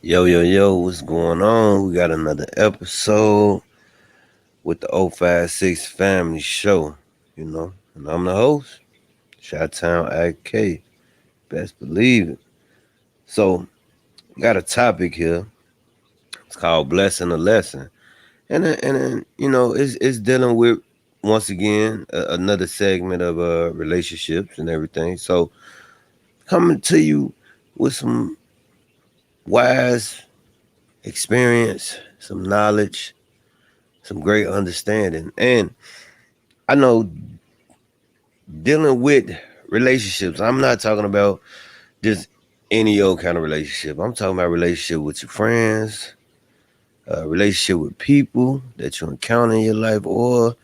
Yo, yo, yo, what's going on? We got another episode with the 056 Family Show, and I'm the host, Shot Town AK. Best believe it. So, we got a topic here. It's called Blessing a Lesson. And then, it's dealing with, once again, another segment of relationships and everything. So, coming to you with some wise experience, some knowledge, some great understanding. And I know dealing with relationships, I'm not talking about just any old kind of relationship. I'm talking about relationship with your friends, relationship with people that you encounter in your life or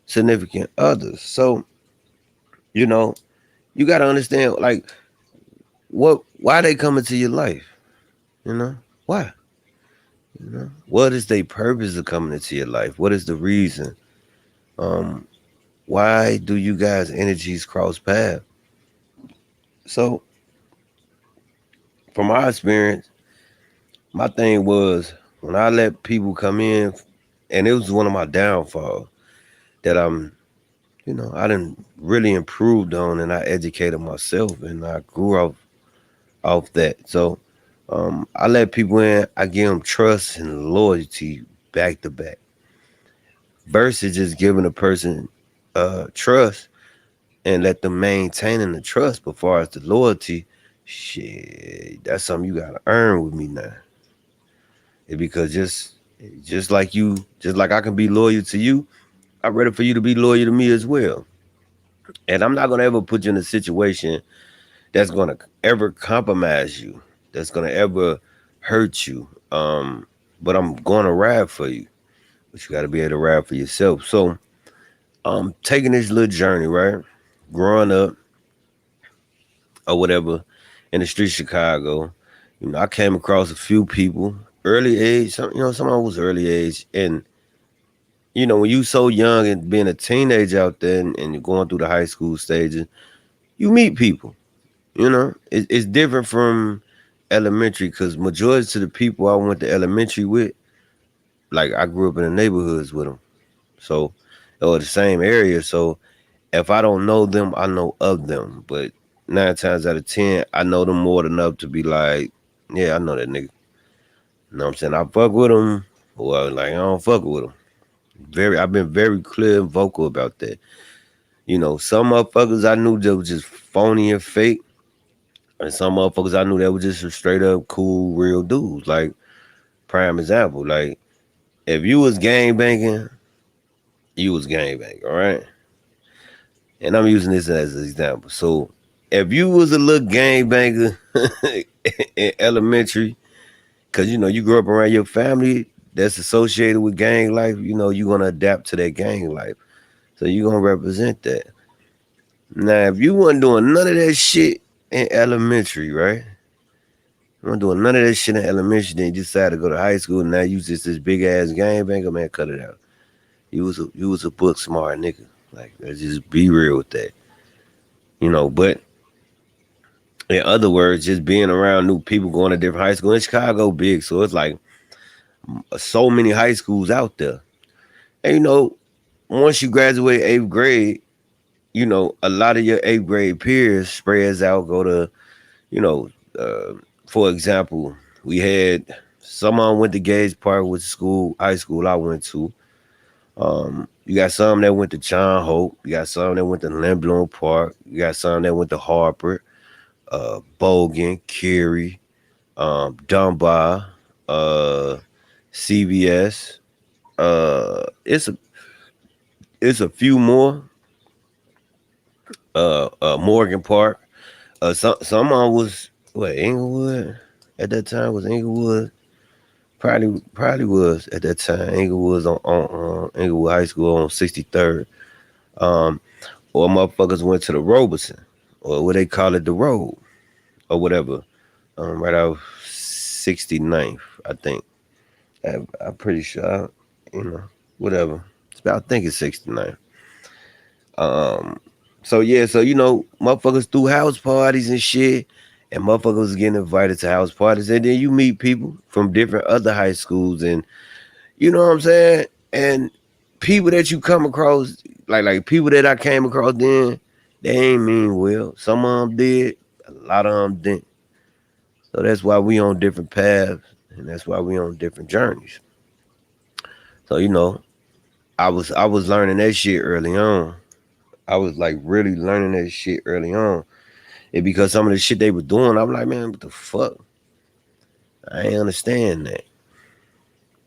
significant others. So, you know, you gotta understand like why they come into your life, you know? Why? What is their purpose of coming into your life? What is the reason? Um, why do you guys energies cross paths? So from my experience, my thing was when I let people come in, and it was one of my downfalls that I didn't really improved on, and I educated myself, and I grew off that. So I let people in, I give them trust and loyalty back to back, versus just giving a person trust and let them maintaining the trust. But far as the loyalty, shit, that's something you gotta earn with me now. Because just like I can be loyal to you, I'm ready for you to be loyal to me as well. And I'm not gonna ever put you in a situation that's gonna ever compromise you, that's gonna ever hurt you. But I'm gonna ride for you. But you gotta be able to ride for yourself. So taking this little journey, right? Growing up or whatever in the street of Chicago, I came across a few people early age, someone was early age, and when you so young and being a teenager out there and you're going through the high school stages, you meet people. It's different from elementary because majority to the people I went to elementary with, like I grew up in the neighborhoods with them, so or the same area. So if I don't know them, I know of them. But 9 times out of 10, I know them more than enough to be like, yeah, I know that nigga. You know what I'm saying? I fuck with them, or like I don't fuck with them. I've been very clear and vocal about that. Some motherfuckers I knew that was just phony and fake, and some motherfuckers I knew that was just a straight up cool, real dudes. Like prime example, like if you was gang banging, you was gang banging, all right. And I'm using this as an example. So if you was a little gang banger in elementary, because you grew up around your family that's associated with gang life, you're gonna adapt to that gang life. So you're gonna represent that. Now, if you wasn't doing none of that shit in elementary, right? You weren't doing none of that shit in elementary, then you decided to go to high school, and now you just this big ass gang banger, man, cut it out. You was a book smart nigga. Like, let's just be real with that. But in other words, just being around new people going to different high schools. In Chicago big, so it's like so many high schools out there. And once you graduate 8th grade, a lot of your 8th grade peers spreads out, go to you know, uh, for example, we had someone went to Gage Park, which high school I went to. You got some that went to John Hope. You got some that went to Lindblom Park. You got some that went to Harper, Bogan, Cary, Dunbar, uh, CVS. It's a few more. Morgan Park. Someone was what Inglewood at that time was Inglewood. Probably was at that time. Inglewood was on Inglewood High School on 63rd. Um, or motherfuckers went to the Robeson, or what they call it, the road, or whatever. Right out 69th, I think. I'm pretty sure. Whatever. I think it's 69th. Um, so yeah, so motherfuckers threw house parties and shit, and motherfuckers was getting invited to house parties, and then you meet people from different other high schools, and you know what I'm saying, and people that you come across, like people that I came across then, they ain't mean well. Some of them did, a lot of them didn't. So that's why we on different paths, and that's why we on different journeys. So I was learning that shit early on. I was like really learning that shit early on. And because some of the shit they were doing, I'm like, man, what the fuck? I ain't understand that.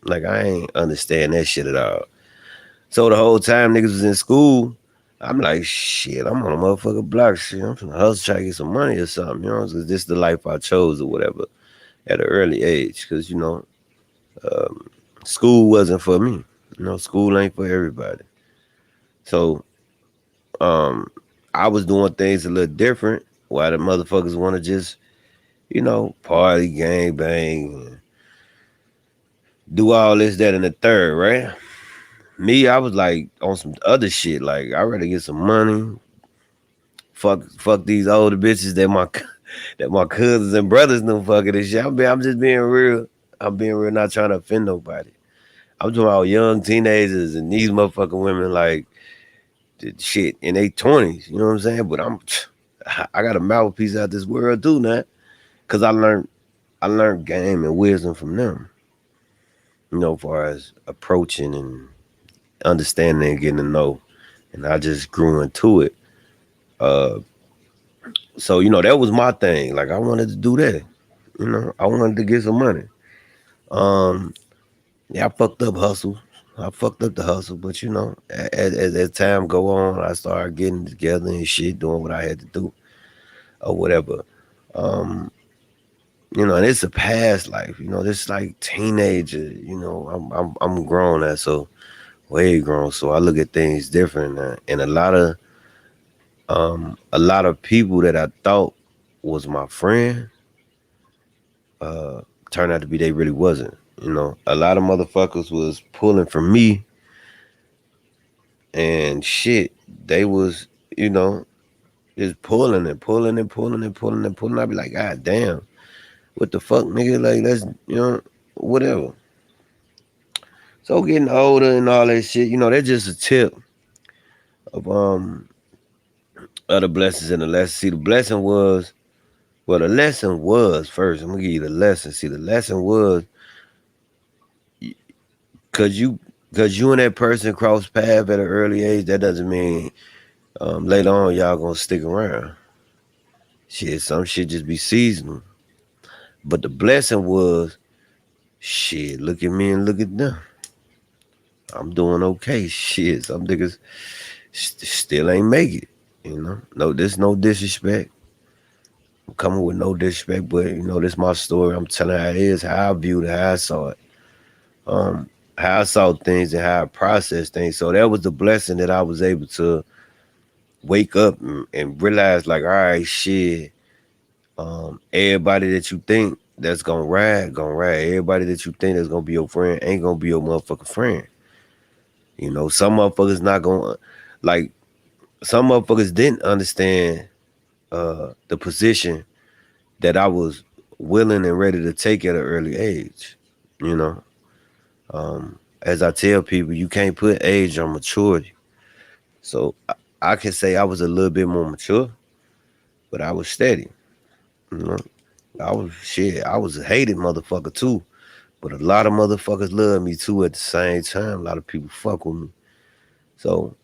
Like I ain't understand that shit at all. So the whole time niggas was in school, I'm like, shit, I'm on a motherfucking block. Shit, I'm finna hustle, try to get some money or something. You know, because this is the life I chose or whatever at an early age. Because um, school wasn't for me. School ain't for everybody. So um, I was doing things a little different. While the motherfuckers want to just party, gang bang, do all this, that, and the third, right? Me, I was like on some other shit. Like I rather get some money. Fuck these older bitches that my that my cousins and brothers know fucking and shit. I'm just being real. I'm being real, not trying to offend nobody. I'm talking about young teenagers and these motherfucking women like shit in their 20s. You know what I'm saying? But I got a mouthpiece out this world too now, cause I learned game and wisdom from them. As far as approaching and understanding and getting to know, and I just grew into it. Uh, so that was my thing. Like I wanted to do that. I wanted to get some money. Um, yeah, I fucked up hustle. I fucked up the hustle, but as time go on, I started getting together and shit, doing what I had to do or whatever. Um, and it's a past life. This like teenager. I'm grown now, so way grown. So I look at things different, and a lot of people that I thought was my friend, uh, turned out to be they really wasn't. A lot of motherfuckers was pulling for me and shit. They was, you know, just pulling and pulling and pulling and pulling and pulling. I'd be like, God damn, what the fuck, nigga? Like, let's, whatever. So getting older and all that shit, that's just a tip of other blessings and the lesson. See, the lesson was first. I'm gonna give you the lesson. See, the lesson was cause you cause you and that person cross paths at an early age. That doesn't mean later on y'all gonna stick around. Shit, some shit just be seasonal. But the blessing was, shit, look at me and look at them. I'm doing okay. Shit, some niggas still ain't make it. No, there's no disrespect. I'm coming with no disrespect, but this my story. I'm telling how it is, how I viewed it, how I saw it, how I saw things and how I processed things. So that was the blessing that I was able to wake up and realize, like, all right, shit. Everybody that you think that's gonna ride, gonna ride. Everybody that you think that's gonna be your friend ain't gonna be your motherfucking friend. Some motherfuckers not gonna like. Some motherfuckers didn't understand the position that I was willing and ready to take at an early age. You know, as I tell people, you can't put age on maturity. So I can say I was a little bit more mature, but I was steady. You know, I was a hated motherfucker too. But a lot of motherfuckers love me too at the same time. A lot of people fuck with me. So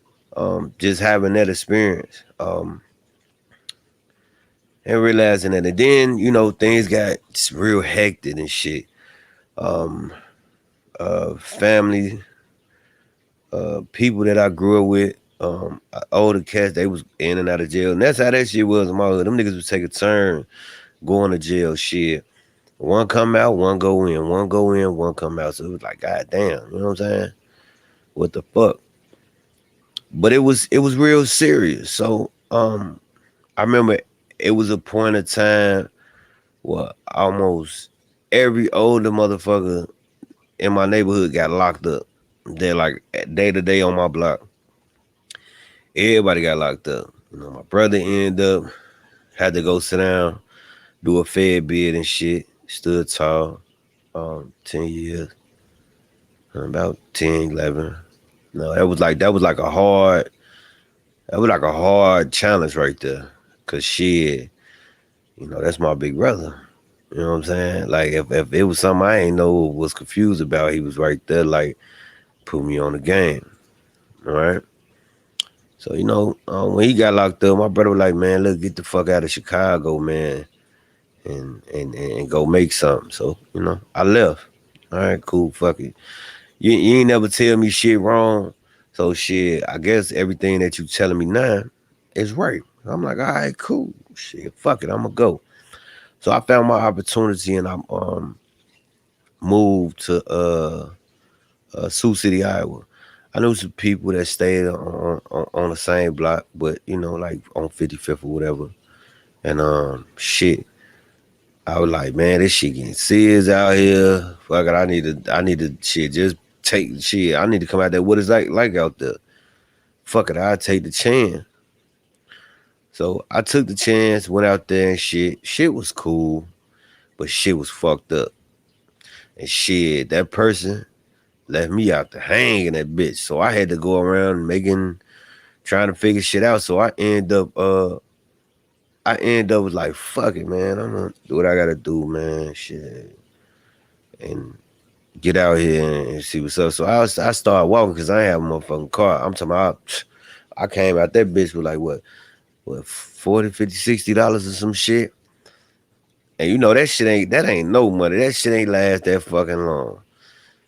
just having that experience, and realizing that, and then things got just real hectic and shit. Um, Family, people that I grew up with, older cats, they was in and out of jail, and that's how that shit was in my hood. Them niggas would take a turn going to jail. Shit, one come out, one go in, one go in, one come out. So it was like, god damn, you know what I'm saying? What the fuck? But it was real serious. So I remember it was a point of time where almost every older motherfucker in my neighborhood got locked up. They're like day to day on my block. Everybody got locked up. My brother ended up had to go sit down do a fed bid and shit. Stood tall. 10 years. About 10, 11. No, that was like a hard challenge right there. Cause shit, that's my big brother. You know what I'm saying? Like if it was something I ain't know was confused about, he was right there, like put me on the game. All right. So when he got locked up, my brother was like, "Man, look, get the fuck out of Chicago, man, and go make something." So I left. All right, cool, fuck it. You ain't never tell me shit wrong. So shit, I guess everything that you telling me now is right. I'm like, all right, cool. Shit, fuck it, I'ma go. So I found my opportunity and I moved to Sioux City, Iowa. I knew some people that stayed on the same block, but like on 55th or whatever. And shit, I was like, man, this shit getting serious out here. Fuck it, I need to shit just take shit. I need to come out there. What is like out there? Fuck it, I take the chance. So I took the chance, went out there and shit. Shit was cool, but shit was fucked up. And shit, that person left me out to hang in that bitch. So I had to go around trying to figure shit out. So I end up was like, fuck it, man. I'm gonna do what I gotta do, man. Shit. And get out here and see what's up. So I started walking because I ain't have a motherfucking car. I'm talking about I came out that bitch with like what 40, 50, $60 or some shit. And that ain't no money. That shit ain't last that fucking long.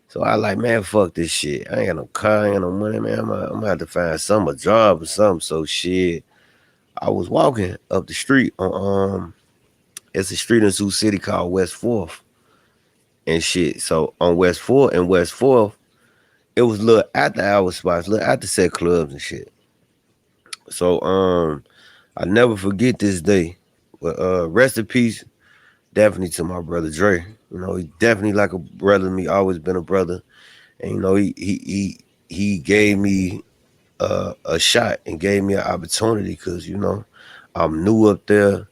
So I like, man, fuck this shit. I ain't got no car, I ain't got no money, man. I'm gonna have to find a job or something. So shit. I was walking up the street on it's a street in Sioux City called West Fourth and shit. So on West Fourth and West Fourth, it was little after hour spots, little after set clubs and shit. So I never forget this day. But rest in peace, definitely to my brother Dre. He definitely like a brother to me, always been a brother. And he gave me a shot and gave me an opportunity because I'm new up there.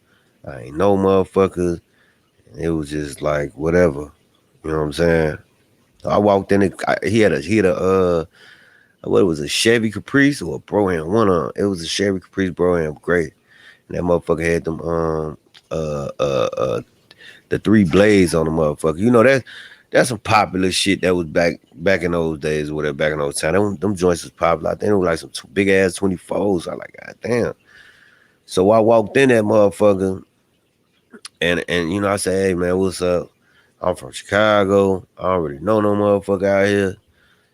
I ain't no motherfuckers. It was just like whatever. You know what I'm saying? So I walked in. He had a what was a Chevy Caprice or a Bro-Am, one of 'em. It was a Chevy Caprice Bro-Am gray, and that motherfucker had them uh uh uh the three blades on the motherfucker. That's some popular shit that was back in those days or whatever, back in those times. Them joints was popular. I think it was like some big ass 24s. I like, god damn. So I walked in that motherfucker and I said, hey man, what's up? I'm from Chicago. I don't really know no motherfucker out here.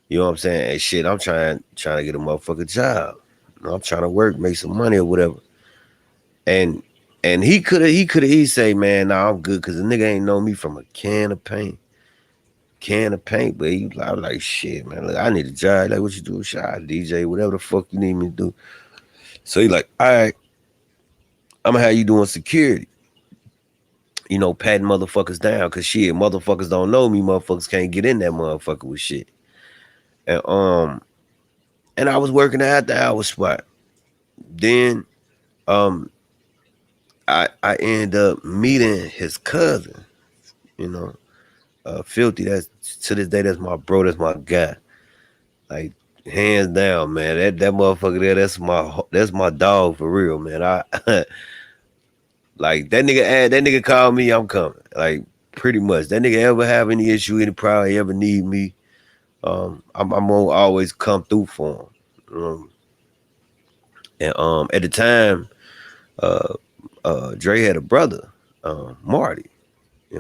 You know what I'm saying? And shit, I'm trying to get a motherfucking job. I'm trying to work, make some money or whatever. And he say, man, nah, I'm good because the nigga ain't know me from a can of paint. Can of paint, but I was like, shit, man, look, I need a job. Like, what you do? Shot, DJ, whatever the fuck you need me to do. So he like, all right, I'm gonna have you doing security. Patting motherfuckers down, cause shit, motherfuckers don't know me, motherfuckers can't get in that motherfucker with shit. And I was working at the hour spot. Then um I ended up meeting his cousin, you know, Filthy. That's to this day, that's my bro, that's my guy. Like hands down, man. That motherfucker there, that's my dog for real, man. I like that nigga called me, I'm coming. Like pretty much. That nigga ever have any issue, any problem, he ever need me, I'm gonna always come through for him. And at the time, uh Dre had a brother, Marty.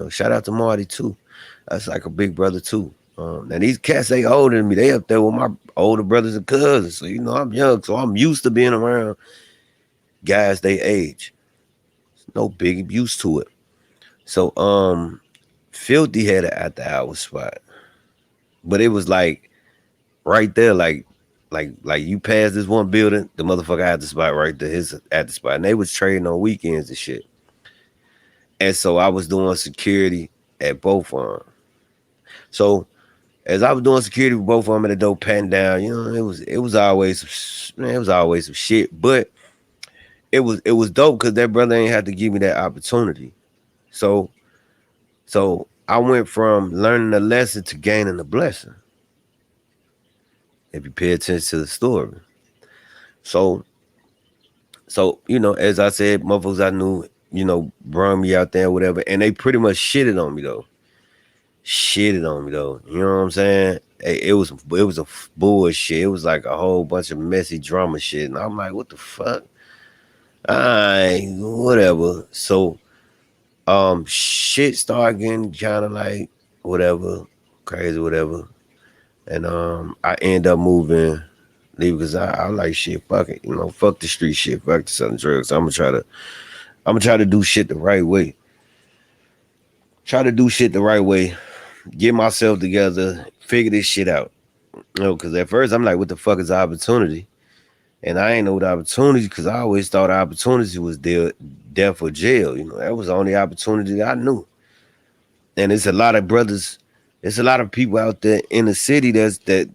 Shout out to Marty too. That's like a big brother too. Now these cats they older than me. They up there with my older brothers and cousins. So I'm young, so I'm used to being around guys they age. No big used to it. So Filthy had it at the hour spot, but it was like right there, like you pass this one building, the motherfucker at the spot right there, his at the spot, and they was trading on weekends and shit. And so I was doing security at both of them. So as I was doing security with both of them at the door, patting down, it was always some shit, but it was dope because that brother ain't had to give me that opportunity. So so I went from learning a lesson to gaining a blessing. If you pay attention to the story. So as I said, motherfuckers I knew, brung me out there, whatever, and they pretty much shitted on me though. Shitted on me though. You know what I'm saying? It was a bullshit. It was like a whole bunch of messy drama shit, and I'm like, what the fuck? Alright, whatever. So shit started getting kind of like whatever, crazy, whatever, and I end up moving. Leave because I like shit. Fuck it, fuck the street shit. Fuck the selling drugs. I'm gonna try to do shit the right way. Try to do shit the right way. Get myself together. Figure this shit out. Because at first I'm like, what the fuck is opportunity? And I ain't know what opportunity because I always thought opportunity was death or jail. That was the only opportunity that I knew. And it's a lot of brothers. It's a lot of people out there in the city that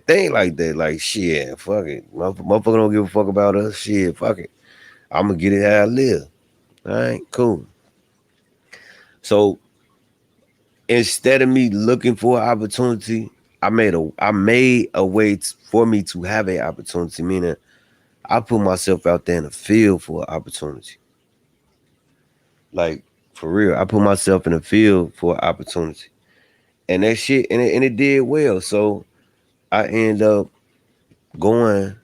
think like that. Like shit, fuck it, motherfucker don't give a fuck about us. Shit, fuck it. I'm gonna get it how I live. All right, cool. So instead of me looking for an opportunity, I made a way for me to have an opportunity. Meaning, I put myself out there in the field for an opportunity. Like for real, I put myself in the field for an opportunity, and that shit, and it did well. So I end up going.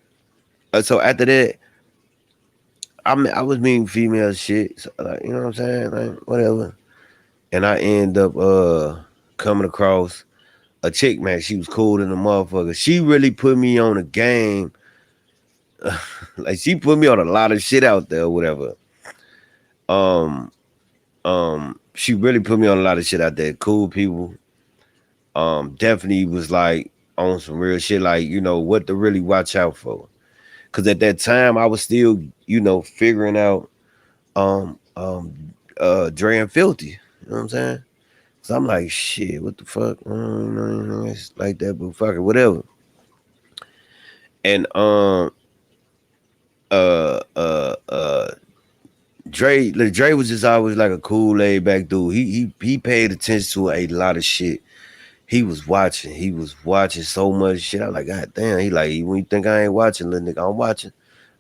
So after that, I was meeting female shit. So, like, you know what I'm saying? Like whatever. And I end up coming across a chick, man. She was cool than a motherfucker. She really put me on a game. Like she put me on a lot of shit out there, or whatever. Um, she really put me on a lot of shit out there. Cool people. Definitely was like on some real shit, like what to really watch out for. Cause at that time I was still, figuring out Dre and Filthy. You know what I'm saying? So I'm like, shit, what the fuck? It's like that, but fuck it, whatever. And uh uh uh Dre was just always like a cool laid back dude. He paid attention to a lot of shit. He was watching. He was watching so much shit. I'm like, God damn. He like, when you think I ain't watching, little nigga, I'm watching.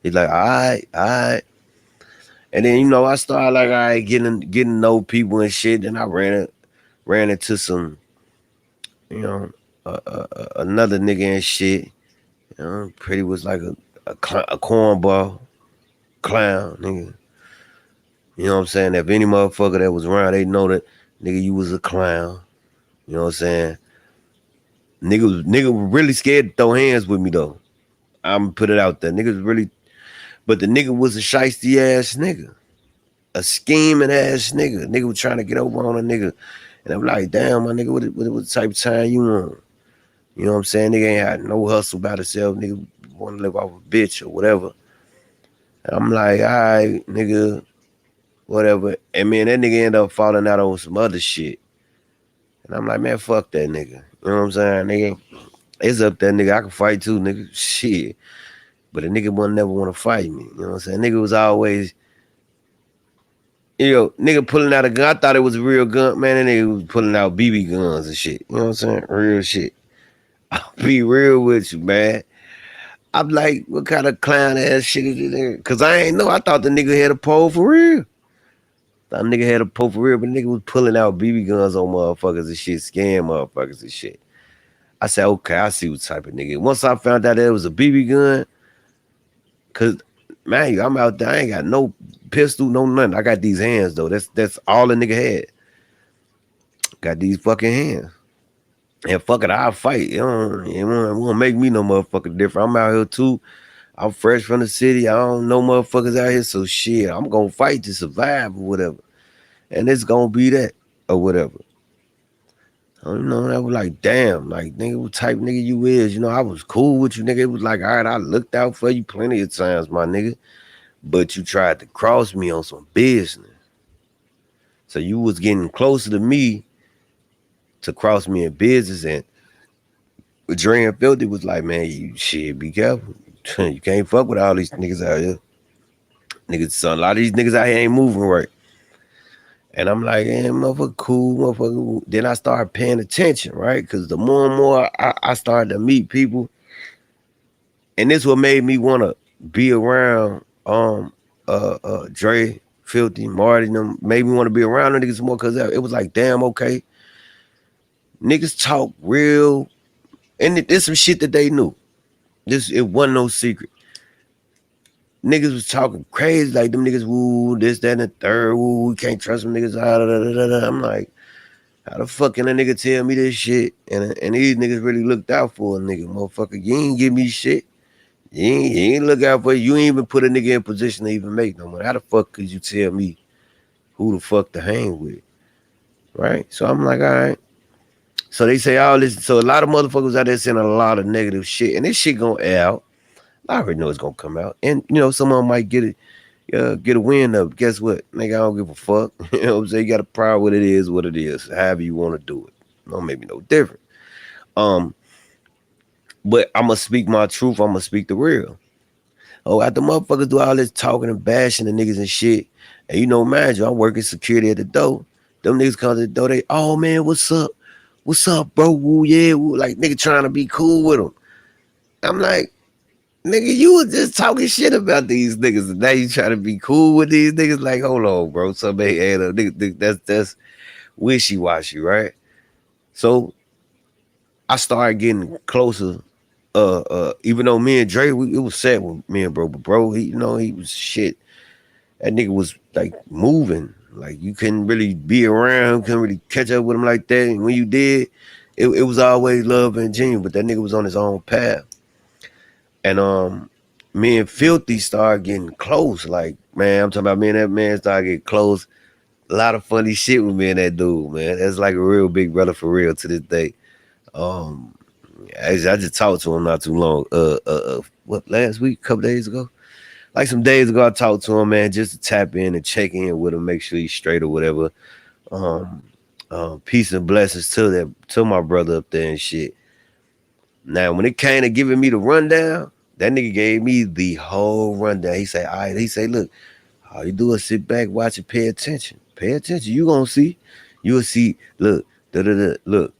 He's like, all right, all right. And then I started like, all right, getting to know people and shit. Then I ran into some, you know, another nigga and shit. Pretty was like a cornball clown, nigga. You know what I'm saying? If any motherfucker that was around, they know that nigga you was a clown. You know what I'm saying? Nigga was really scared to throw hands with me though. I'm put it out there. Nigga was really, but the nigga was a shiesty ass nigga, a scheming ass nigga. Nigga was trying to get over on a nigga, and I'm like, damn, my nigga, what type of time you on? You know what I'm saying? Nigga ain't had no hustle about himself. Nigga want to live off a bitch or whatever. And I'm like, all right, nigga, whatever. And man, that nigga end up falling out on some other shit. And I'm like, man, fuck that nigga. You know what I'm saying? Nigga, it's up there, nigga. I can fight too, nigga. Shit. But a nigga would never want to fight me. You know what I'm saying? Nigga was always, nigga pulling out a gun. I thought it was a real gun. Man, that nigga was pulling out BB guns and shit. You know what I'm saying? Real shit. I'll be real with you, man. I'm like, what kind of clown ass shit is it? Cause I ain't know. I thought the nigga had a pole for real. Thought nigga had a pole for real, but nigga was pulling out BB guns on motherfuckers and shit, scam motherfuckers and shit. I said, okay, I see what type of nigga. Once I found out that it was a BB gun, cause man, I'm out there. I ain't got no pistol, no nothing. I got these hands though. That's all the nigga had. Got these fucking hands. And fuck it, I'll fight. It won't make me no motherfucker different. I'm out here too. I'm fresh from the city. I don't know motherfuckers out here. So shit, I'm gonna fight to survive or whatever. And it's gonna be that or whatever. I was like, damn, like nigga, what type nigga you is? I was cool with you, nigga. It was like, all right, I looked out for you plenty of times, my nigga. But you tried to cross me on some business. So you was getting closer to me to cross me in business. And Dre and Filthy was like, man, you shit, be careful. You can't fuck with all these niggas out here. Niggas, son, a lot of these niggas out here ain't moving right. And I'm like, yeah, motherfucker, cool, motherfucker. Cool. Then I started paying attention, right? Because the more and more I started to meet people, and this what made me want to be around Dre, Filthy, Marty, them made me want to be around them niggas more because it was like, damn, okay, niggas talk real, and there's some shit that they knew. It wasn't no secret. Niggas was talking crazy like them niggas, woo, this, that, and the third, woo, we can't trust them niggas. I'm like, how the fuck can a nigga tell me this shit? And these niggas really looked out for a nigga, motherfucker. You ain't give me shit. You ain't look out for you. You ain't even put a nigga in position to even make no money. How the fuck could you tell me who the fuck to hang with? Right? So I'm like, all right. So they say all this. So a lot of motherfuckers out there saying a lot of negative shit. And this shit gonna air out. I already know it's gonna come out. And you know, someone might get a win up. Guess what? Nigga, I don't give a fuck. You know what I'm saying? You got a problem with it, what it is. However you want to do it. No, maybe no different. Um, but I'ma speak my truth, I'ma speak the real. Oh, after motherfuckers do all this talking and bashing the niggas and shit, and you know, mind you, I'm working security at the door. Them niggas come to the door, they, oh man, what's up? What's up, bro? Woo, yeah, woo. Like nigga trying to be cool with them. I'm like, nigga, you was just talking shit about these niggas, and now you trying to be cool with these niggas. Like, hold on, bro. Somebody add up. That's wishy washy, right? So I started getting closer. Even though me and Dre, it was sad with me and bro, but bro, he was shit. That nigga was like moving, like you couldn't really be around, couldn't really catch up with him like that. And when you did, it was always love and genuine. But that nigga was on his own path, and me and Filthy started getting close. Like man, I'm talking about me and that man started getting close. A lot of funny shit with me and that dude, man. That's like a real big brother for real to this day. Um, I just talked to him not too long. What last week, couple days ago, like some days ago, I talked to him, man, just to tap in and check in with him, make sure he's straight or whatever. Um, peace and blessings to my brother up there and shit. Now, when it came to giving me the rundown, that nigga gave me the whole rundown. He said, all right, he said, look, all you do is sit back, watch and pay attention. Pay attention. You gonna see. You will see. Look, da da da. Look.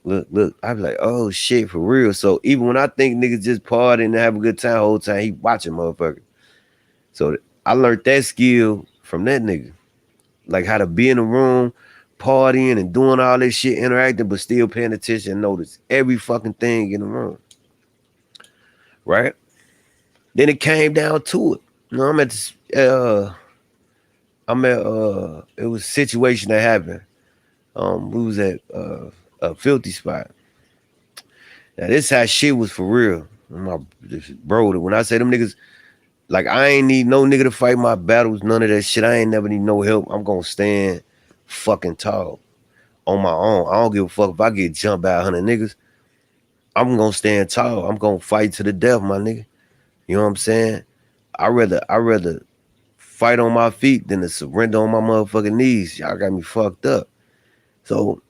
I be like, oh shit, for real. So even when I think niggas just party and have a good time the whole time, he watching motherfucker. So I learned that skill from that nigga. Like how to be in a room, partying and doing all this shit, interacting, but still paying attention and notice every fucking thing in the room. Right? Then it came down to it. You know, I'm at this it was a situation that happened. We was at a filthy spot. Now this how shit was for real. My bro, when I say them niggas, like I ain't need no nigga to fight my battles, none of that shit. I ain't never need no help. I'm gonna stand fucking tall on my own. I don't give a fuck if I get jumped by 100 niggas. I'm gonna stand tall. I'm gonna fight to the death, my nigga. You know what I'm saying? I rather fight on my feet than to surrender on my motherfucking knees. Y'all got me fucked up. So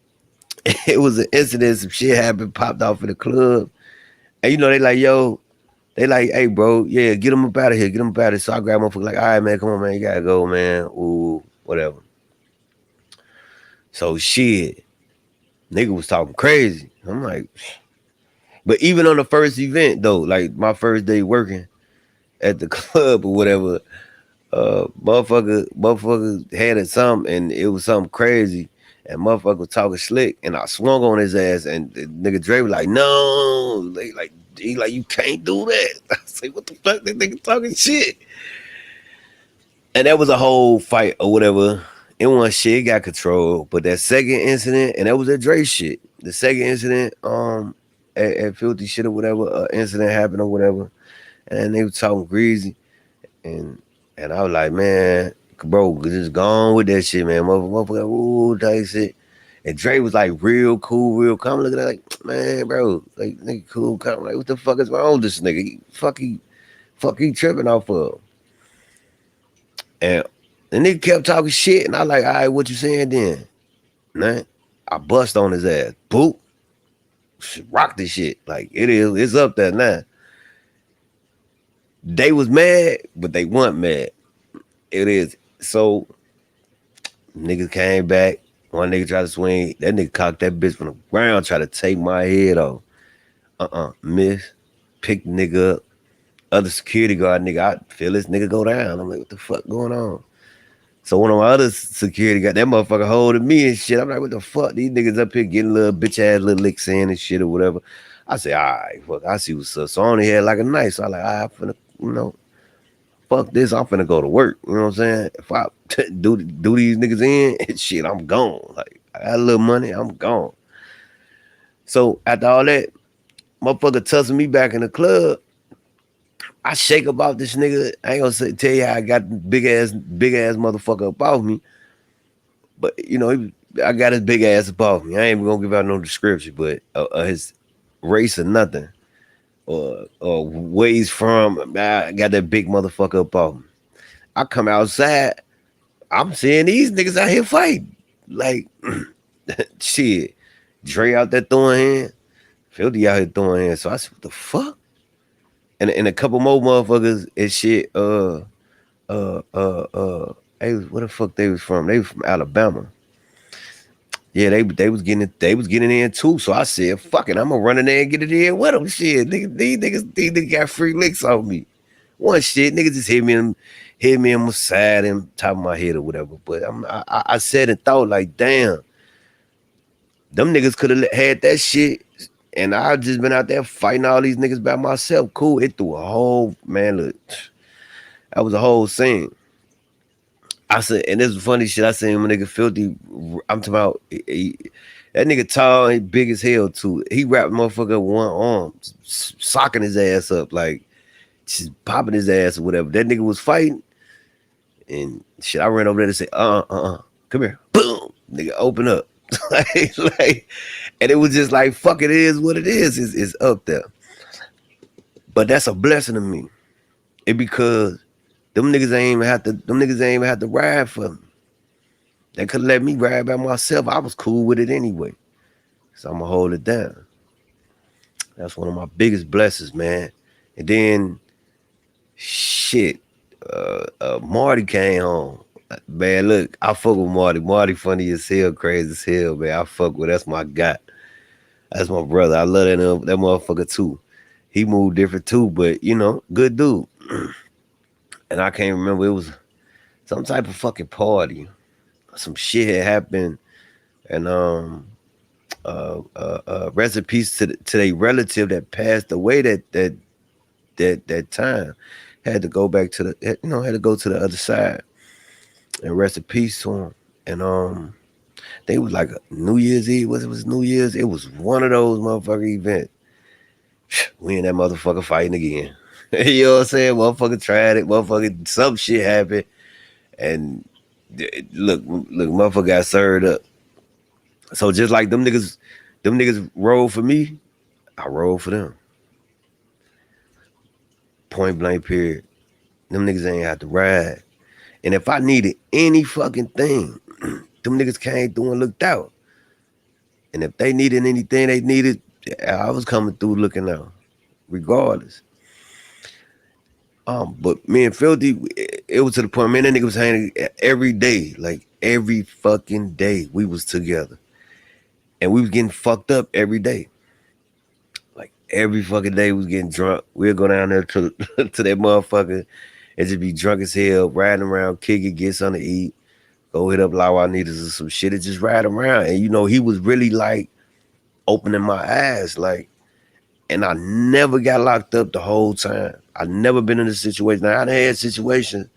it was an incident, some shit happened, popped off in the club. And you know, they like, yo, they like, hey, bro, yeah, get him up out of here, get him up out of here. So I grab motherfucker like, all right, man, come on, man, you gotta go, man. Ooh, whatever. So shit, nigga was talking crazy. I'm like, but even on the first event though, like my first day working at the club or whatever, motherfucker had it something and it was something crazy. And motherfucker was talking slick and I swung on his ass and the nigga Dre was like, no, he like, you can't do that. I say, what the fuck? This nigga talking shit. And that was a whole fight or whatever. It wasn't shit, it got controlled. But that second incident, and that was that Dre shit. The second incident, at Filthy shit or whatever, incident happened or whatever. And they were talking greasy. And I was like, man, bro, just gone with that shit, man. Motherfucker, ooh, type shit. And Dre was like real cool, real calm. Looking at like, man, bro, like nigga cool, calm. Like, what the fuck is wrong with this nigga? He tripping off of. And the nigga kept talking shit, and I like, all right, what you saying then? Man, I bust on his ass. Boop. Rock this shit. Like, it's up there now. They was mad, but they weren't mad. It is. So Niggas came back. One nigga tried to swing. That nigga cocked that bitch from the ground, tried to take my head off. Miss. Pick nigga up. Other security guard nigga, I feel this nigga go down. I'm like, what the fuck going on? So one of my other security got that motherfucker holding me and shit. I'm like, what the fuck? These niggas up here getting little bitch ass little licks in and shit or whatever. I say, all right, fuck, I see what's up. So I only had like a night. So I like, all right, I'm finna, fuck this. I'm finna go to work. You know what I'm saying? If I do these niggas in, shit, I'm gone. Like, I got a little money, I'm gone. So after all that, motherfucker tussling me back in the club. I shake about this nigga. I ain't gonna tell you how I got big ass motherfucker up off me. But I got his big ass above me. I ain't even gonna give out no description, but his race or nothing, or where he's from. I got that big motherfucker above me. I come outside, I'm seeing these niggas out here fighting. Like shit, Dre out there throwing hands, Filthy out here throwing hands. So I said, what the fuck? And a couple more motherfuckers and shit. Where the fuck they was from? They was from Alabama. Yeah, they was getting in too. So I said, fuck it, I'm gonna run in there and get it in with them. Shit, these niggas got free licks on me. One shit, niggas just hit me on my side and top of my head or whatever. But I said and thought like, damn, them niggas could have had that shit, and I just been out there fighting all these niggas by myself. Cool, it threw a whole man. Look, that was a whole scene. I said, and this is funny shit. I seen my nigga Filthy. I'm talking about that nigga tall and big as hell too. He wrapped motherfucker one arm, socking his ass up, like just popping his ass or whatever. That nigga was fighting, and shit. I ran over there to say, come here, boom, nigga, open up, like, and it was just like, fuck, it is what it is. It's up there, but that's a blessing to me. It because. Them niggas ain't even have to ride for me. They could let me ride by myself. I was cool with it anyway. So I'm gonna hold it down. That's one of my biggest blessings, man. And then shit, Marty came home. Man, look, I fuck with Marty. Marty funny as hell, crazy as hell, man. I fuck with, that's my guy. That's my brother. I love that motherfucker too. He moved different too, but good dude. And I can't remember, it was some type of fucking party. Some shit had happened, and rest in peace to their relative that passed away that time. Had to go back to had to go to the other side, and rest in peace to him. And they was like New Year's Eve. It was New Year's. It was one of those motherfucker events. We in that motherfucker fighting again. You know what I'm saying? Motherfucker tried it. Motherfucker, some shit happened, and look, motherfucker got served up. So just like them niggas rolled for me, I rolled for them. Point blank period. Them niggas ain't have to ride. And if I needed any fucking thing, them niggas came through and looked out. And if they needed anything they needed, I was coming through looking out, regardless. But me and Filthy, it was to the point, man, that nigga was hanging every day, like every fucking day we was together. And we was getting fucked up every day. Like every fucking day we was getting drunk. We'd go down there to to that motherfucker and just be drunk as hell, riding around, kick it, get something to eat, go hit up Lawanitas or some shit and just ride around. And he was really like opening my eyes, like, and I never got locked up the whole time. I never been in a situation. Now, I had situations,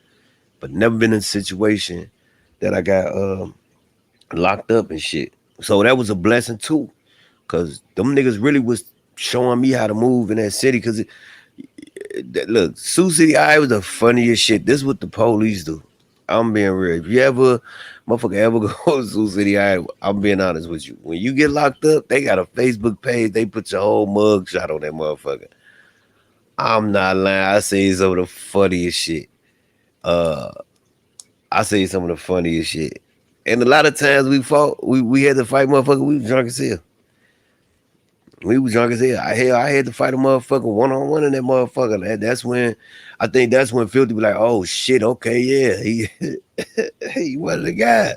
but never been in a situation that I got locked up and shit. So that was a blessing too, because them niggas really was showing me how to move in that city. Because look, Sioux City, I was the funniest shit. This is what the police do. I'm being real. If you motherfucker ever go to Sioux City, I'm being honest with you. When you get locked up, they got a Facebook page. They put your whole mug shot on that motherfucker. I'm not lying. I say some of the funniest shit. I say some of the funniest shit. And a lot of times we fought, we had to fight motherfucker. We was drunk as hell. We was drunk as hell. I had to fight a motherfucker one-on-one in that motherfucker. That's when Filthy be like, oh shit, okay, yeah. He was the guy.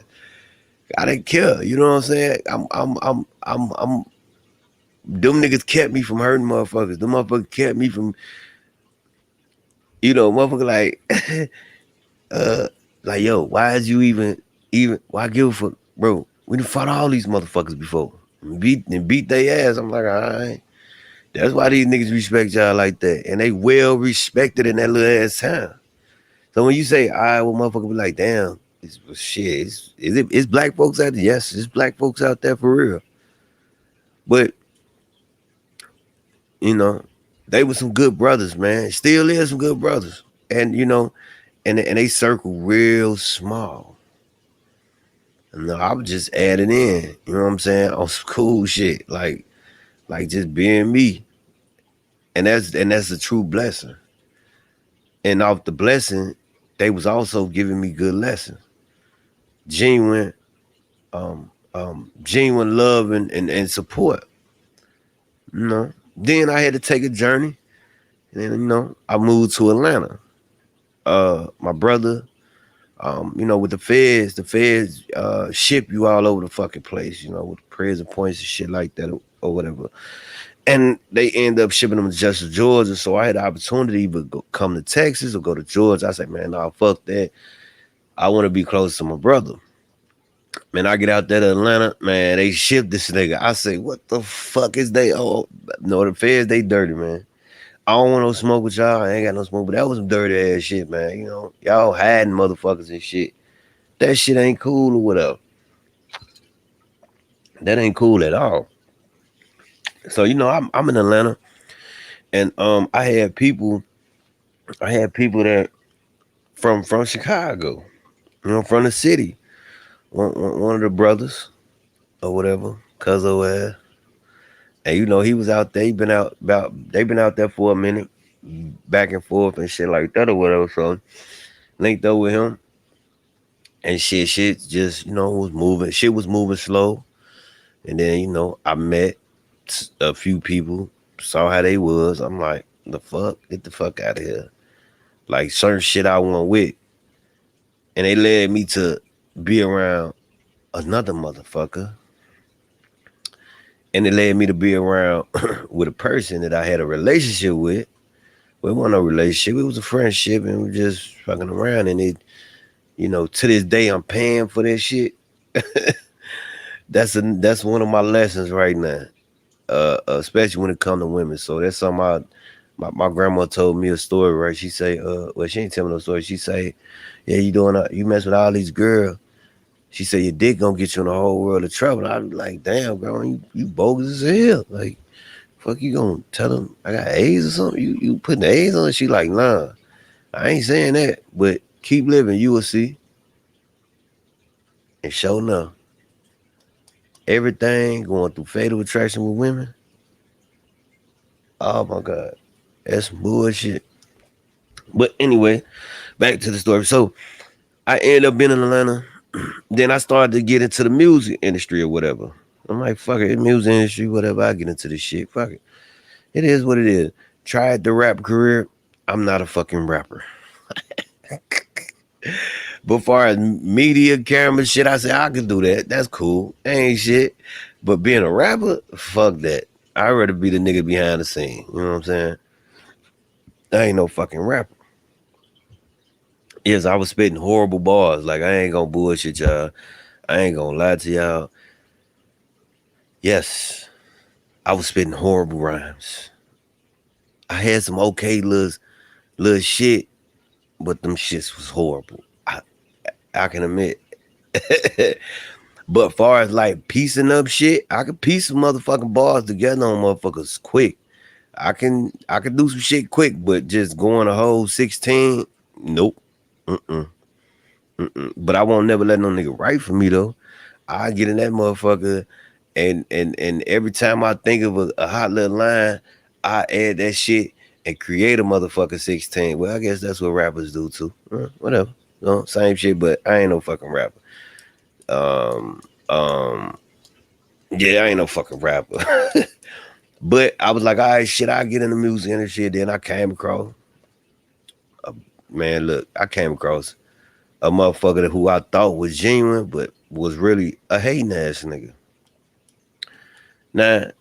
I didn't care. You know what I'm saying? I'm. Them niggas kept me from hurting motherfuckers. Them motherfuckers kept me from, motherfucker like, uh, like yo, why is you even why give a fuck, bro? We done fought all these motherfuckers before. And beat their ass. I'm like, all right. That's why these niggas respect y'all like that, and they well respected in that little ass town. So when you say, all right, well, motherfucker be like, damn, shit, it's black folks out there. Yes, it's black folks out there for real. But you know, they were some good brothers, man. Still is some good brothers, and and they circle real small. And I was just adding in, you know what I'm saying, on some cool shit, like just being me, and that's a true blessing. And off the blessing, they was also giving me good lessons, genuine, genuine love and support. Then I had to take a journey, and then I moved to Atlanta. My brother, with the feds ship you all over the fucking place, with prison points and shit like that or whatever. And they end up shipping them just to Georgia. So I had the opportunity to either come to Texas or go to Georgia. I said, man, nah, fuck that. I want to be close to my brother. Man, I get out there to Atlanta, man, they ship this nigga. I say, what the fuck is they? Oh, no, the feds, they dirty, man. I don't want no smoke with y'all. I ain't got no smoke, but that was some dirty ass shit, man. Y'all hiding motherfuckers and shit. That shit ain't cool or whatever. That ain't cool at all. So I'm in Atlanta, and I had people that from Chicago, from the city. One of the brothers or whatever, Cuzzo ass, and he was out there. They been out there for a minute, back and forth and shit like that or whatever. So linked up with him, and shit just was moving. Shit was moving slow, and then I met a few people, saw how they was. I'm like, the fuck, get the fuck out of here. Like certain shit I went with, and they led me to be around another motherfucker, and it led me to be around with a person that I had a relationship with. Well, it wasn't no relationship; it was a friendship, and we were just fucking around. And to this day, I'm paying for that shit. That's one of my lessons right now, especially when it comes to women. So that's something my grandma told me a story, right? She say, well, she ain't tell me no story. She say, yeah, you mess with all these girls. She said your dick gonna get you in a whole world of trouble. I was like, damn, girl, you bogus as hell. Like, fuck, you gonna tell them I got AIDS or something? You putting the AIDS on? She like, nah, I ain't saying that, but keep living, you will see. And sure enough, everything going through fatal attraction with women. Oh my god, that's bullshit. But anyway, back to the story. So I ended up being in Atlanta. Then I started to get into the music industry or whatever. I'm like, fuck it, music industry, whatever. I get into this shit. Fuck it. It is what it is. Tried the rap career. I'm not a fucking rapper. But far as media, camera, shit, I say I can do that. That's cool. Ain't shit. But being a rapper, fuck that. I'd rather be the nigga behind the scene. You know what I'm saying? I ain't no fucking rapper. Yes, I was spitting horrible bars. Like, I ain't gonna bullshit y'all. I ain't gonna lie to y'all. Yes, I was spitting horrible rhymes. I had some okay little shit, but them shits was horrible. I can admit. But far as like piecing up shit, I can piece some motherfucking bars together on motherfuckers quick. I can do some shit quick, but just going a whole 16, nope. Mm-mm. Mm-mm. But I won't never let no nigga write for me though. I get in that motherfucker, and every time I think of a hot little line, I add that shit and create a motherfucker 16. Well, I guess that's what rappers do too. Whatever. Same shit, but I ain't no fucking rapper. Um, um, yeah, I ain't no fucking rapper. But I was like, all right, shit, I get in the music industry. Then I came across, man, look, I came across a motherfucker who I thought was genuine, but was really a hating ass nigga. Now,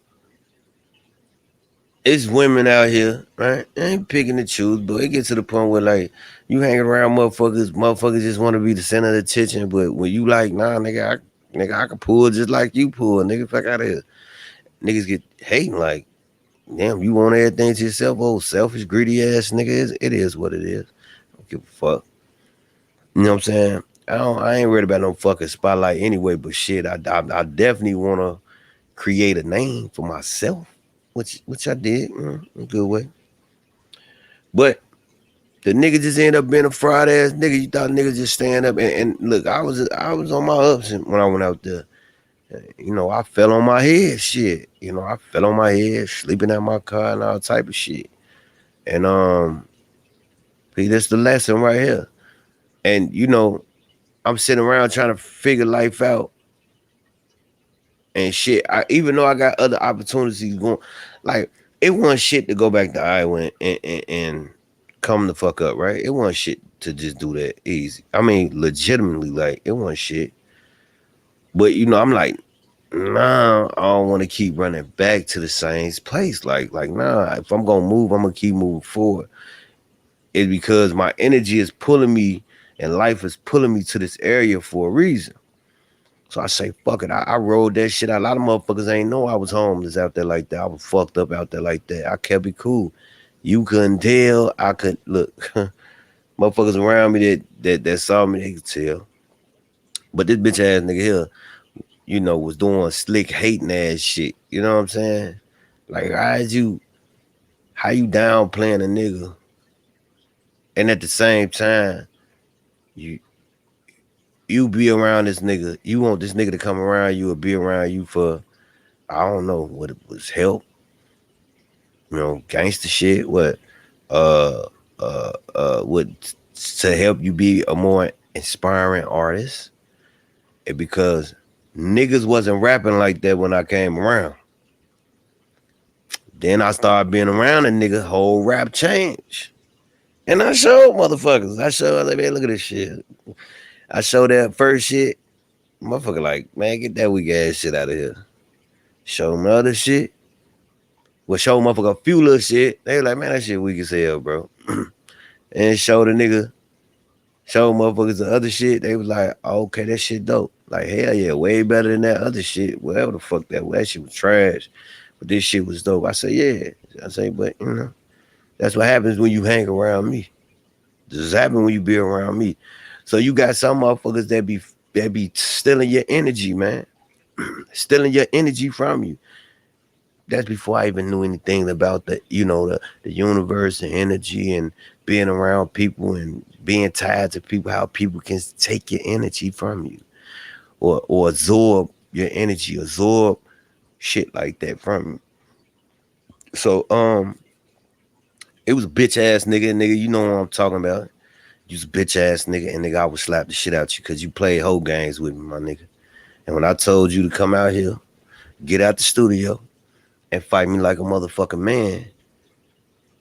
it's women out here, right? I ain't picking and choose, but it gets to the point where like you hanging around motherfuckers just want to be the center of the attention. But when you like, nah, nigga, I can pull just like you pull, nigga. Fuck out of here. Niggas get hating like, damn, you want everything to yourself, old selfish, greedy ass nigga. It is what it is. I don't give a fuck. You know what I'm saying? I ain't worried about no fucking spotlight anyway. But shit, I definitely wanna create a name for myself, which I did, in a good way. But the nigga just ended up being a fraud ass nigga. You thought niggas just stand up and look. I was on my ups when I went out there. You know, I fell on my head, shit. You know, I fell on my head, sleeping at my car and all type of shit. And see, that's the lesson right here. And you know, I'm sitting around trying to figure life out and shit. Even though I got other opportunities going, like it wasn't shit to go back to Iowa and come the fuck up, right? It wasn't shit to just do that easy. I mean, legitimately, like it wasn't shit. But you know, I'm like, nah, I don't want to keep running back to the same place. Like, nah, if I'm gonna move, I'm gonna keep moving forward. It's because my energy is pulling me and life is pulling me to this area for a reason. So I say, fuck it. I rolled that shit out. A lot of motherfuckers ain't know I was homeless out there like that. I was fucked up out there like that. I kept it cool. You couldn't tell. I could look. Motherfuckers around me that saw me, they could tell. But this bitch ass nigga here, you know, was doing slick hating ass shit. You know what I'm saying? Like how you downplaying a nigga and at the same time you you be around this nigga. You want this nigga to come around you or be around you for I don't know what it was help, gangster shit, uh what to help you be a more inspiring artist. And because niggas wasn't rapping like that when I came around. Then I started being around a nigga, whole rap change. And I showed motherfuckers. I like, man, look at this shit. I showed that first shit. Motherfucker like, man, get that weak ass shit out of here. Show them other shit. Well, show motherfucker a few little shit. They like, man, that shit weak as hell, bro. And show motherfuckers the other shit. They was like, oh, okay, that shit dope. Like, hell yeah, way better than that other shit. Whatever the fuck that was. That shit was trash. But this shit was dope. I say, yeah. I say, but that's what happens when you hang around me. This happens when you be around me. So you got some motherfuckers that be stealing your energy, man. Stealing your energy from you. That's before I even knew anything about the universe and energy and being around people and being tied to people, how people can take your energy from you or absorb your energy, absorb shit like that from you. So it was a bitch ass nigga, you know what I'm talking about. You was a bitch ass nigga, and nigga, I would slap the shit out you because you played whole games with me, my nigga. And when I told you to come out here, get out the studio, and fight me like a motherfucking man,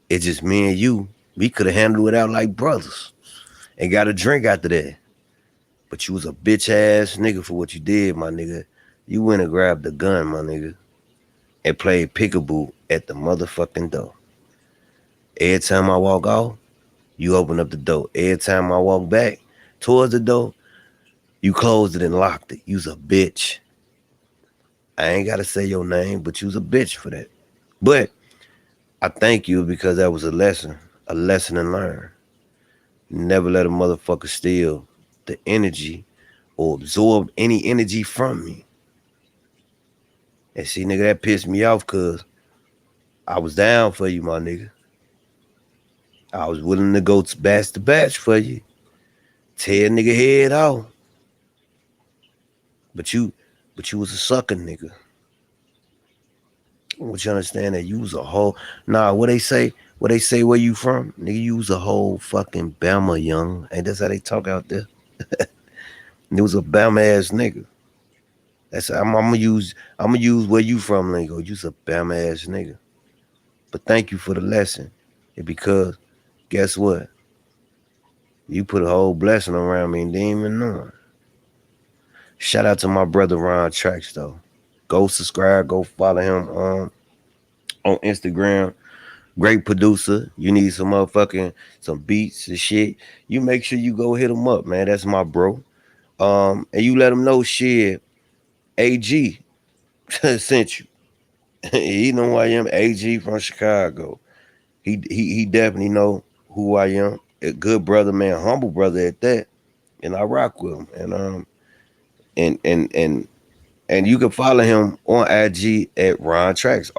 it's just me and you. We could have handled it out like brothers and got a drink after that. But you was a bitch ass nigga for what you did, my nigga. You went and grabbed the gun, my nigga, and played peekaboo at the motherfucking door. Every time I walk off, you open up the door. Every time I walk back towards the door, you closed it and locked it. You's a bitch. I ain't gotta say your name, but you's a bitch for that. But I thank you because that was a lesson to learn. Never let a motherfucker steal the energy or absorb any energy from me. And see, nigga, that pissed me off because I was down for you, my nigga. I was willing to go to batch for you. Tear a nigga head off. But you was a sucker, nigga. I want you to understand that you was a whole nah, what they say where you from? Nigga, you was a whole fucking Bama young. Ain't that's how they talk out there? It was a Bama ass nigga. I'm gonna use where you from lingo. You's a Bama ass nigga. But thank you for the lesson. And because guess what? You put a whole blessing around me and didn't even know it. Shout out to my brother Ron Tracks though. Go subscribe, go follow him on Instagram. Great producer. You need some motherfucking some beats and shit. You make sure you go hit him up, man. That's my bro. And you let him know shit. AG sent you. He know who I am. AG from Chicago. He definitely know who I am. A good brother, man, humble brother at that. And I rock with him. And and you can follow him on IG at Ron Trax.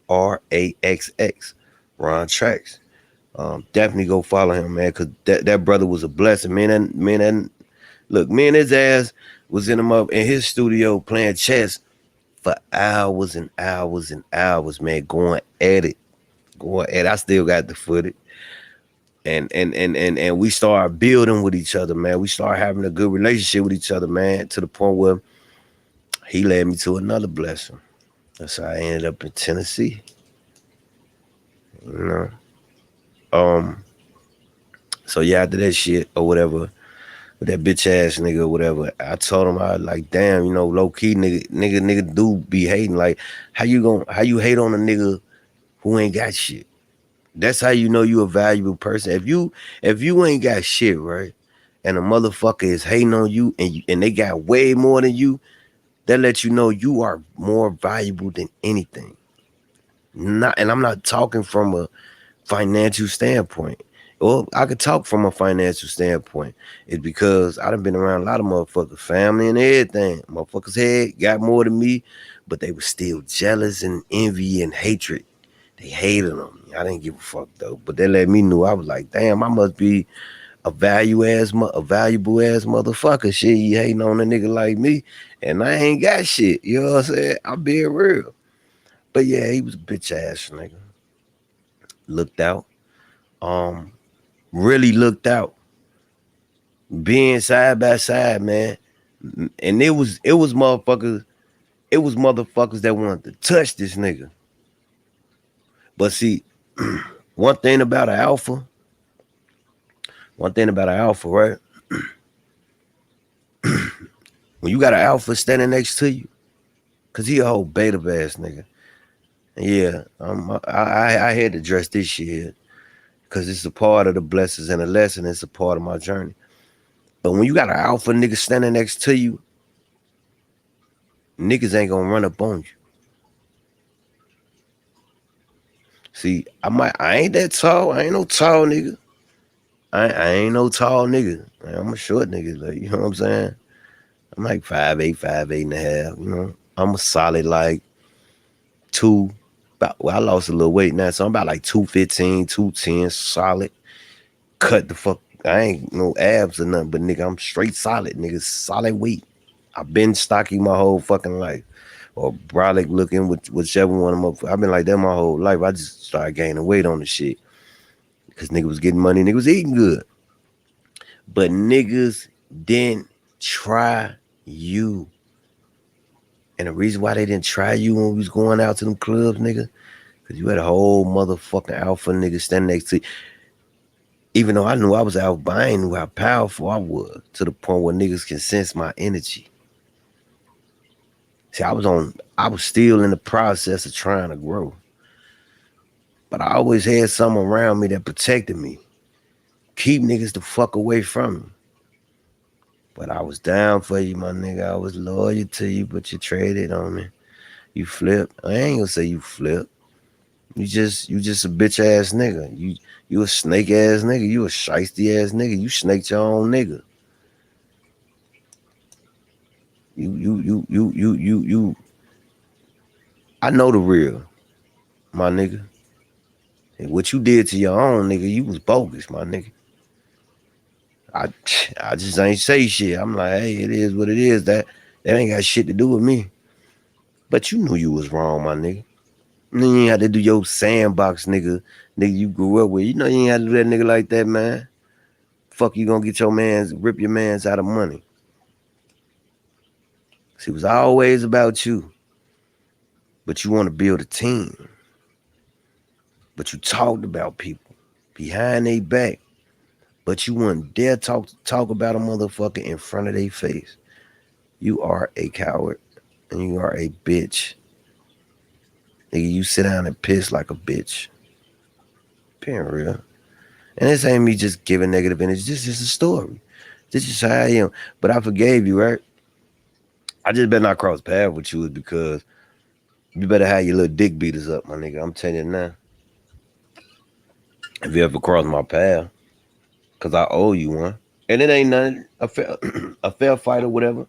RONTRAXX. Ron Trax. Definitely go follow him, man, because that brother was a blessing. Look, me and his ass was in him up in his studio playing chess for hours and hours and hours, man, going at it. Going at it. I still got the footage. And we started building with each other, man. We started having a good relationship with each other, man, to the point where he led me to another blessing. That's how I ended up in Tennessee. You know. Um, so yeah, after that shit or whatever, with that bitch ass nigga or whatever, I told him I was like, damn, low key nigga do be hating. Like, how you hate on a nigga who ain't got shit? That's how you know you a valuable person. If you ain't got shit, right? And a motherfucker is hating on you and they got way more than you, that lets you know you are more valuable than anything. And I'm not talking from a financial standpoint. Well, I could talk from a financial standpoint. It's because I done been around a lot of motherfuckers, family and everything. Motherfuckers had got more than me, but they were still jealous and envy and hatred. They hated on me. I didn't give a fuck though. But they let me know. I was like, damn, I must be a valuable ass motherfucker. Shit, you hating on a nigga like me, and I ain't got shit. You know what I'm saying? I'm being real. But yeah, he was a bitch ass nigga. Looked out. Um, really looked out. Being side by side, man. And it was motherfuckers that wanted to touch this nigga. But see, one thing about an alpha, right? When you got an alpha standing next to you, cause he a whole beta ass nigga. Yeah, I had to address this shit because it's a part of the blessings and the lesson. It's a part of my journey. But when you got an alpha nigga standing next to you, niggas ain't gonna run up on you. See, I ain't that tall. I ain't no tall nigga. I ain't no tall nigga. I'm a short nigga. Like, you know what I'm saying? I'm like 5'8", 5'8" and a half. I'm a solid like two. I lost a little weight now, so I'm about like 215, 210, solid. Cut the fuck. I ain't no abs or nothing, but nigga, I'm straight solid, nigga. Solid weight. I've been stocky my whole fucking life. Or brolic looking, whichever one of them. I've been like that my whole life. I just started gaining weight on the shit. Because nigga was getting money, nigga was eating good. But niggas didn't try you. And the reason why they didn't try you when we was going out to them clubs, nigga, because you had a whole motherfucking alpha nigga standing next to you. Even though I knew I was out, but I ain't knew how powerful I was to the point where niggas can sense my energy. See, I was still in the process of trying to grow. But I always had someone around me that protected me. Keep niggas the fuck away from me. But I was down for you, my nigga. I was loyal to you, but you traded on me. You flipped. I ain't gonna say you flipped. You just a bitch ass nigga. You a snake ass nigga. You a shiesty ass nigga. You snaked your own nigga. You. I know the real, my nigga. And what you did to your own nigga, you was bogus, my nigga. I I just ain't say shit. I'm like, hey, it is what it is. That ain't got shit to do with me. But you knew you was wrong, my nigga. You ain't had to do your sandbox, nigga. Nigga you grew up with. You know you ain't had to do that nigga like that, man. Fuck you gonna get rip your mans out of money. See, it was always about you. But you want to build a team. But you talked about people behind their back. but you wouldn't dare talk about a motherfucker in front of their face. You are a coward and you are a bitch. Nigga, you sit down and piss like a bitch. Being real. And this ain't me just giving negative energy. This is a story. This is how I am. But I forgave you, right? I just better not cross paths with you because you better have your little dick beaters up, my nigga. I'm telling you now. If you ever cross my path, because I owe you one. And it ain't nothing, a fair fight or whatever.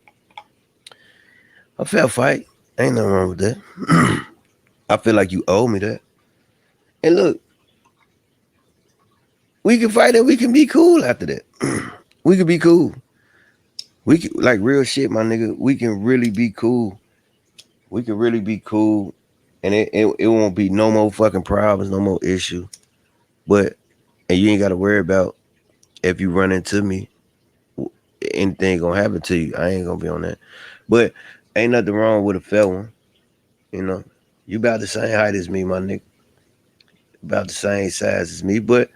A fair fight. Ain't nothing wrong with that. I feel like you owe me that. And look, we can fight and we can be cool after that. We can be cool. We can, like real shit, my nigga. We can really be cool. We can really be cool. And it won't be no more fucking problems, no more issue. But, and you ain't got to worry about if you run into me, anything gonna happen to you. I ain't gonna be on that. But ain't nothing wrong with a fair one. You know, you about the same height as me, my nigga. About the same size as me, but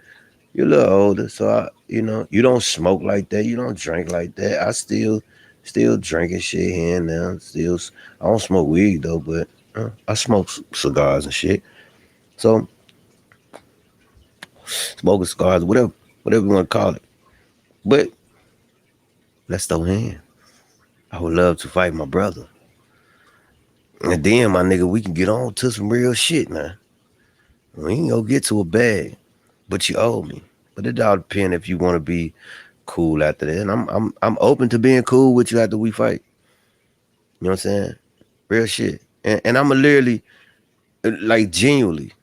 you're a little older, so you don't smoke like that. You don't drink like that. I still drinking shit here and there. Still, I don't smoke weed though, but I smoke cigars and shit. So smoking cigars, whatever you want to call it. But let's throw hands. I would love to fight my brother. And then, my nigga, we can get on to some real shit now. We ain't gonna get to a bag, but you owe me. But it all depends if you want to be cool after that. And I'm open to being cool with you after we fight. You know what I'm saying? Real shit. And I'm a literally, like genuinely,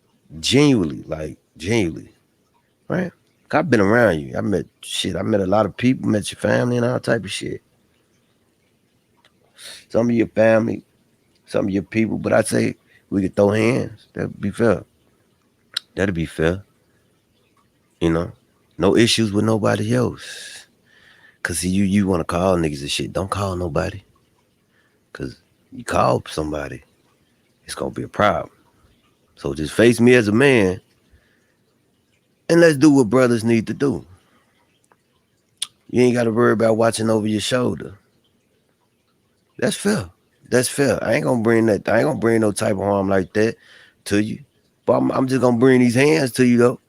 right? I've been around you. I met a lot of people, met your family and all type of shit. Some of your family, some of your people, but I say we could throw hands. That'd be fair. That'd be fair. You know? No issues with nobody else. Cause see, you wanna call niggas and shit. Don't call nobody. Cause you call somebody, it's gonna be a problem. So just face me as a man and let's do what brothers need to do. You ain't gotta worry about watching over your shoulder. That's fair. That's fair. I ain't gonna bring that. I ain't gonna bring no type of harm like that to you. But I'm just gonna bring these hands to you though.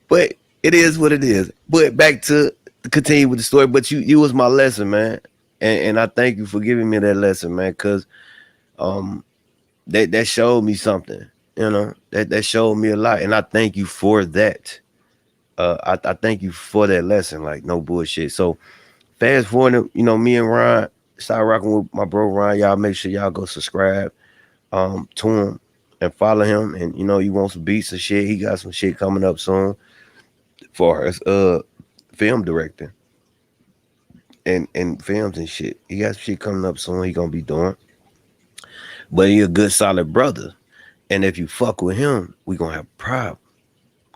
But it is what it is. But back to continue with the story. But you was my lesson, man, and I thank you for giving me that lesson, man. Cause um that showed me something. You know that showed me a lot, and I thank you for that. I thank you for that lesson. Like no bullshit. So fast forward, me and Ron start rocking with my bro Ron. Y'all make sure y'all go subscribe to him and follow him. And you want some beats and shit. He got some shit coming up soon for his film directing and films and shit. He got some shit coming up soon. He gonna be doing. But he a good solid brother. And if you fuck with him, we gonna have a problem.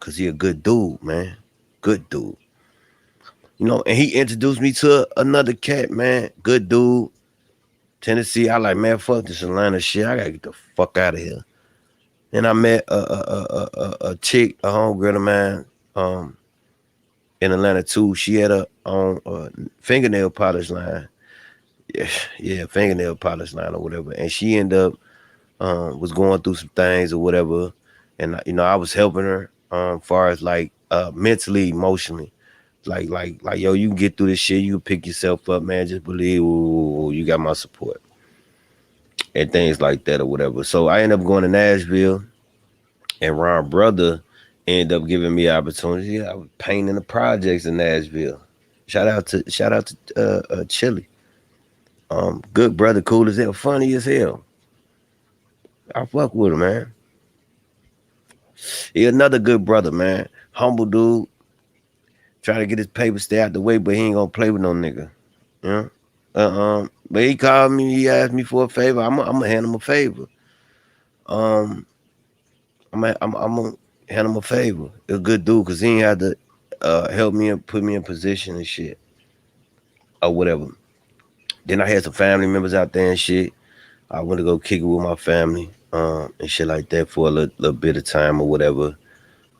Cause he a good dude, man. Good dude. And he introduced me to another cat, man. Good dude. Tennessee. I like, man, fuck this Atlanta shit. I gotta get the fuck out of here. And I met a chick, a homegirl of mine, in Atlanta too. She had a fingernail polish line. Yeah, fingernail polish line or whatever. And she ended up was going through some things or whatever. And I was helping her far as like mentally, emotionally. Like, yo, you can get through this shit. You can pick yourself up, man. Just believe, ooh, you got my support. And things like that or whatever. So I ended up going to Nashville, and Ron brother ended up giving me opportunity. I was painting the projects in Nashville. Shout out to Chili. Good brother, cool as hell, funny as hell. I fuck with him, man. He another good brother, man. Humble dude. Trying to get his paper stay out the way, but he ain't gonna play with no nigga. You know? But he called me, he asked me for a favor. I'm gonna hand him a favor. Um, I'm gonna hand him a favor. A good dude, cause he ain't had to help me and put me in position and shit. Or whatever. Then I had some family members out there and shit. I went to go kick it with my family, and shit like that for a little bit of time or whatever.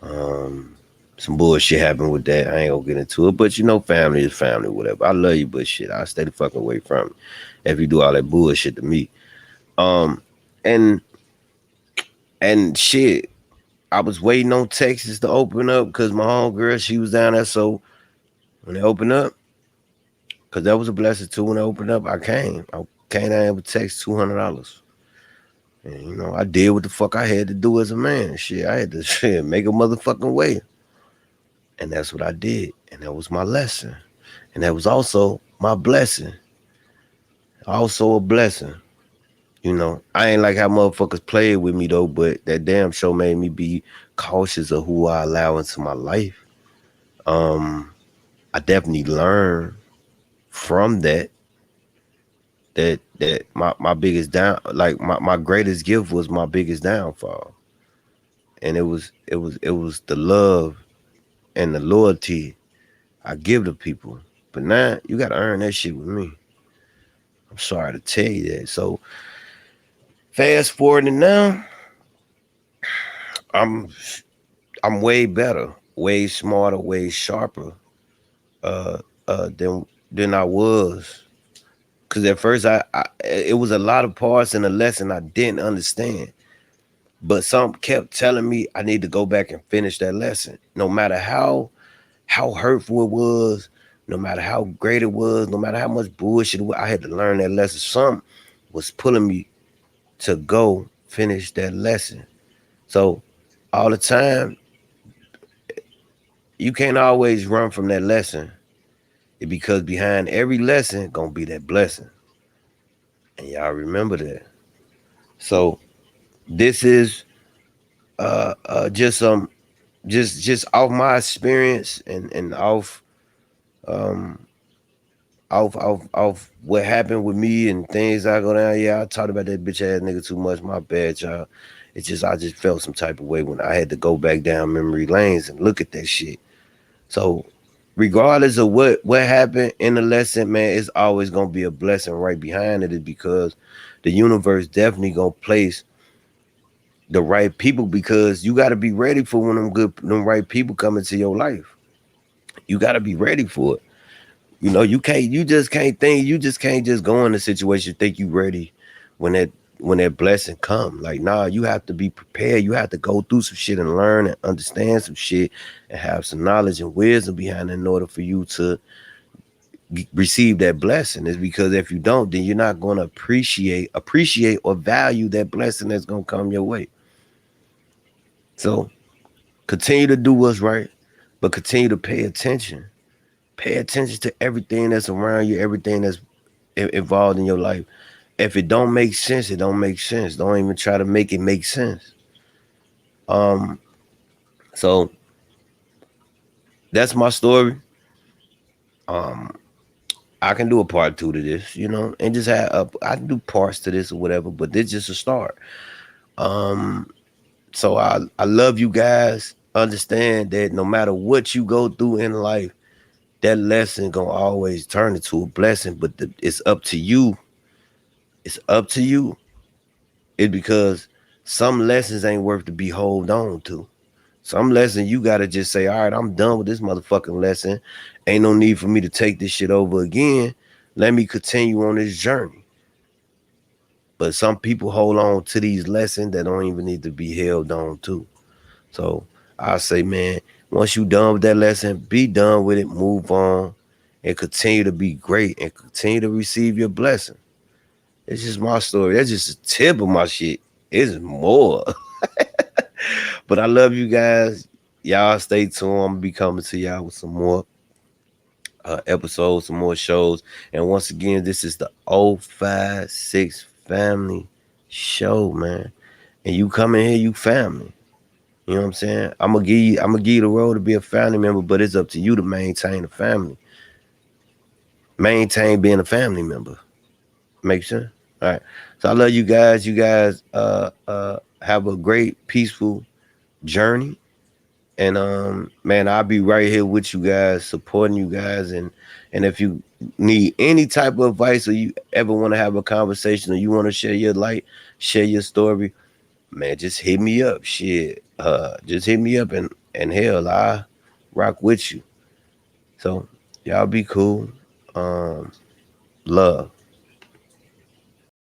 Um, some bullshit happened with that. I ain't gonna get into it, but you know, family is family, whatever. I love you, but shit, I stay the fucking away from it if you do all that bullshit to me. Um, and and shit, I was waiting on Texas to open up because my homegirl, she was down there. So when they opened up, because that was a blessing too. When they opened up, I came. I came down with text $200. And you know, I did what the fuck I had to do as a man. Shit, I had to shit, make a motherfucking way. And that's what I did. And that was my lesson. And that was also my blessing. Also a blessing. You know, I ain't like how motherfuckers played with me though, but that damn show made me be cautious of who I allow into my life. Um, I definitely learned from that my biggest down like my greatest gift was my biggest downfall. And it was the love and the loyalty I give to people. But now you gotta earn that shit with me. I'm sorry to tell you that. So fast forwarding now, I'm I'm way better, way smarter, way sharper uh than I was. Cause at first I it was a lot of parts in the lesson I didn't understand. But some kept telling me I need to go back and finish that lesson. No matter how hurtful it was, no matter how great it was, no matter how much bullshit it was, I had to learn that lesson. Some was pulling me to go finish that lesson. So all the time, you can't always run from that lesson. Because behind every lesson gonna be that blessing. And y'all remember that. So this is just just off my experience and um off what happened with me and things I go down. Yeah, I talked about that bitch ass nigga too much. My bad, y'all. It's just I just felt some type of way when I had to go back down memory lanes and look at that shit. So regardless of what happened in the lesson, man, it's always gonna be a blessing right behind it, is because the universe definitely gonna place the right people, because you gotta be ready for when them right people come into your life. You gotta be ready for it. You know, you just can't just go in a situation think you ready when that blessing come. Like, nah, you have to be prepared. You have to go through some shit and learn and understand some shit and have some knowledge and wisdom behind it in order for you to receive that blessing. Is because if you don't, then you're not going to appreciate or value that blessing that's going to come your way. So continue to do what's right, but continue to pay attention. Pay attention to everything that's around you, everything that's involved in your life. If it don't make sense, it don't make sense. Don't even try to make it make sense. Um, so that's my story. Um, I can do a part two to this, you know, and just have I can do parts to this or whatever, but this just a start. Um, so I love you guys. Understand that no matter what you go through in life, that lesson gonna always turn into a blessing. But it's up to you. It's up to you. It's because some lessons ain't worth to be hold on to. Some lesson you gotta just say, all right, I'm done with this motherfucking lesson. Ain't no need for me to take this shit over again. Let me continue on this journey. But some people hold on to these lessons that don't even need to be held on to. So I say, man, once you done with that lesson, be done with it, move on, and continue to be great and continue to receive your blessing. It's just my story. That's just a tip of my shit. It's more. But I love you guys. Y'all stay tuned. I'm gonna be coming to y'all with some more episodes, some more shows. And once again, this is the 056 Family Show, man. And you come in here, you family. You know what I'm saying? I'm gonna give you the role to be a family member, but it's up to you to maintain the family. Maintain being a family member. Make sense? All right. So I love you guys. You guys have a great, peaceful journey. And man, I'll be right here with you guys, supporting you guys. And if you need any type of advice, or you ever want to have a conversation, or you want to share your light, share your story, man, just hit me up. Shit. Just hit me up, and hell, rock with you. So y'all be cool. Love.